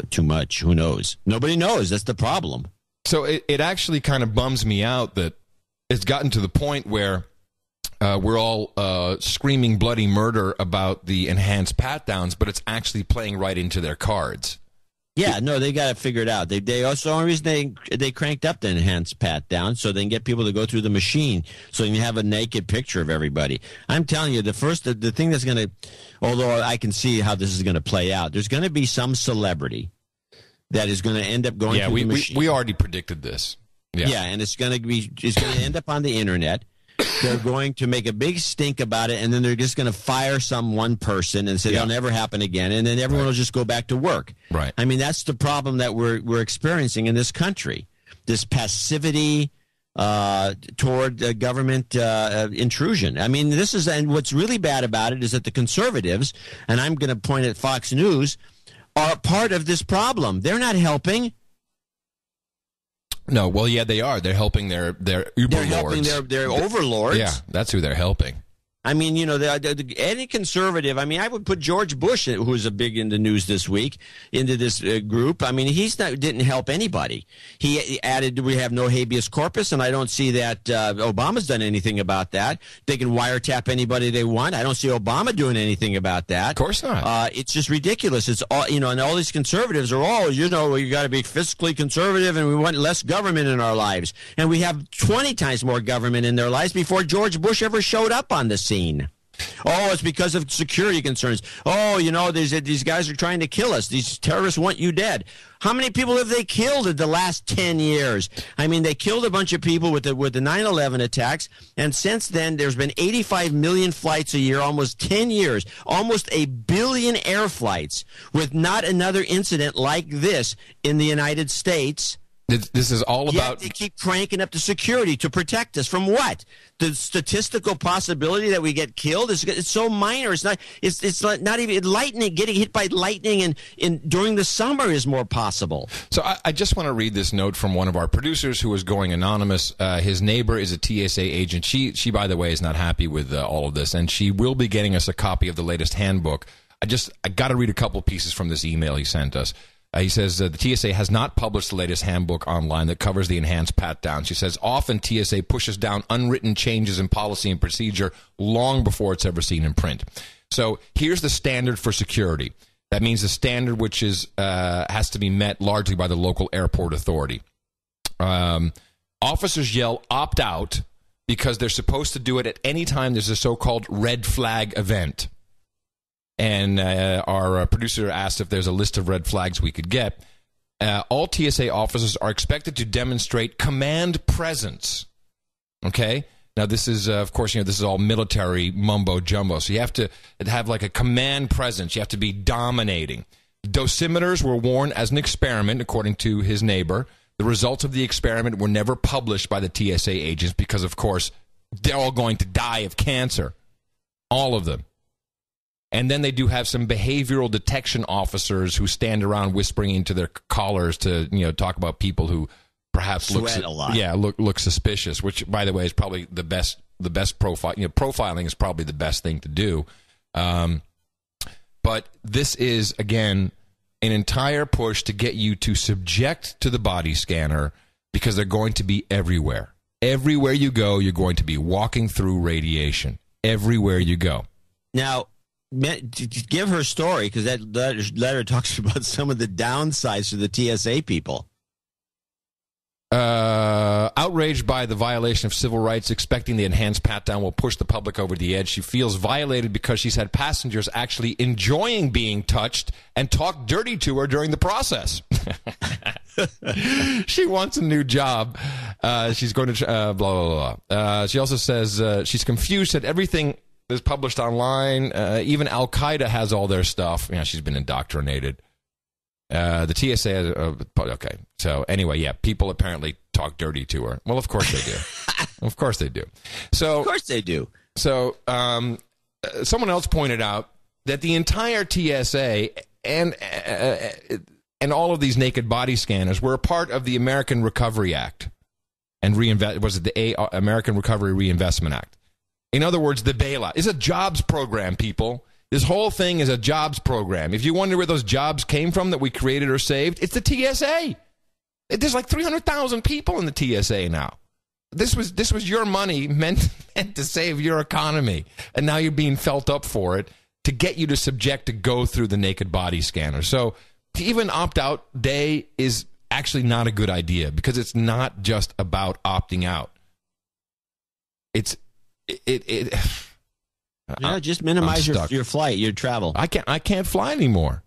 too much. Who knows? Nobody knows. That's the problem. So it actually kind of bums me out that it's gotten to the point where we're all screaming bloody murder about the enhanced pat-downs, but it's actually playing right into their cards. Yeah, no, they got to figure it out. They also, the only reason they cranked up the enhanced pat-down so they can get people to go through the machine so you can have a naked picture of everybody. I'm telling you, the thing that's going to, although I can see how this is going to play out, there's going to be some celebrity that is going to end up going through the machine. We already predicted this. Yeah, and it's going to end up on the internet. They're going to make a big stink about it, and then they're just going to fire some one person and say it'll never happen again, and then everyone will just go back to work. Right. I mean, that's the problem that we're experiencing in this country, this passivity toward government intrusion. I mean, and what's really bad about it is that the conservatives, and I'm going to point at Fox News, are part of this problem. They're not helping. No, well, yeah, they are. They're helping their uber They're helping their overlords. Yeah, that's who they're helping. I mean, you know, any conservative, I mean, I would put George Bush, who was big in the news this week, into this group. I mean, didn't help anybody. He added, we have no habeas corpus, and I don't see that Obama's done anything about that. They can wiretap anybody they want. I don't see Obama doing anything about that. Of course not. It's just ridiculous. It's all, you know, and all these conservatives are all, you know, you got to be fiscally conservative, and we want less government in our lives. And we have 20 times more government in their lives before George Bush ever showed up on the scene. Oh, it's because of security concerns. Oh, you know, these guys are trying to kill us. These terrorists want you dead. How many people have they killed in the last 10 years? I mean, they killed a bunch of people with the 9/11 attacks, and since then there's been 85 million flights a year, almost 10 years, almost 1 billion air flights, with not another incident like this in the United States. This is all about... They keep cranking up the security to protect us from what? The statistical possibility that we get killed is it's so minor. It's not. It's not even lightning. Getting hit by lightning during the summer is more possible. So I just want to read this note from one of our producers who is going anonymous. His neighbor is a TSA agent. She by the way is not happy with all of this, and she will be getting us a copy of the latest handbook. I got to read a couple pieces from this email he sent us. He says the TSA has not published the latest handbook online that covers the enhanced pat-down. She says often TSA pushes down unwritten changes in policy and procedure long before it's ever seen in print. So here's the standard for security. That means the standard which has to be met largely by the local airport authority. Officers yell opt out because they're supposed to do it at any time there's a so-called red flag event. And our producer asked if there's a list of red flags we could get. All TSA officers are expected to demonstrate command presence. Okay? Now, this is, of course, you know, this is all military mumbo-jumbo. So you have to have like a command presence. You have to be dominating. Dosimeters were worn as an experiment, according to his neighbor. The results of the experiment were never published by the TSA agents because, of course, they're all going to die of cancer. All of them. And then they do have some behavioral detection officers who stand around whispering into their collars to, you know, talk about people who perhaps look suspicious. Which, by the way, is probably the best profile. You know, profiling is probably the best thing to do. But this is again an entire push to get you to subject to the body scanner because they're going to be everywhere. Everywhere you go, you're going to be walking through radiation. Everywhere you go. Now, give her story, because that letter talks about some of the downsides to the TSA people. Outraged by the violation of civil rights, expecting the enhanced pat-down will push the public over the edge. She feels violated because she's had passengers actually enjoying being touched and talk dirty to her during the process. She wants a new job. She's going to blah, blah, blah. She also says she's confused that everything is published online. Even Al-Qaeda has all their stuff. You know, she's been indoctrinated. The TSA, okay. So anyway, yeah, people apparently talk dirty to her. Well, of course they do. Of course they do. So, of course they do. So someone else pointed out that the entire TSA and all of these naked body scanners were a part of the American Recovery Act and American Recovery Reinvestment Act. In other words, the bailout is a jobs program, people. This whole thing is a jobs program. If you wonder where those jobs came from that we created or saved, it's the TSA. There's like 300,000 people in the TSA now. This was your money meant to save your economy, and now you're being felt up for it to get you to go through the naked body scanner. So to even opt out day is actually not a good idea, because it's not just about opting out. Just minimize your flight, your travel. I can't fly anymore.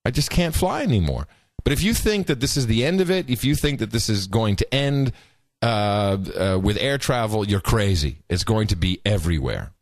I just can't fly anymore. But if you think that this is the end of it, if you think that this is going to end with air travel, you're crazy. It's going to be everywhere.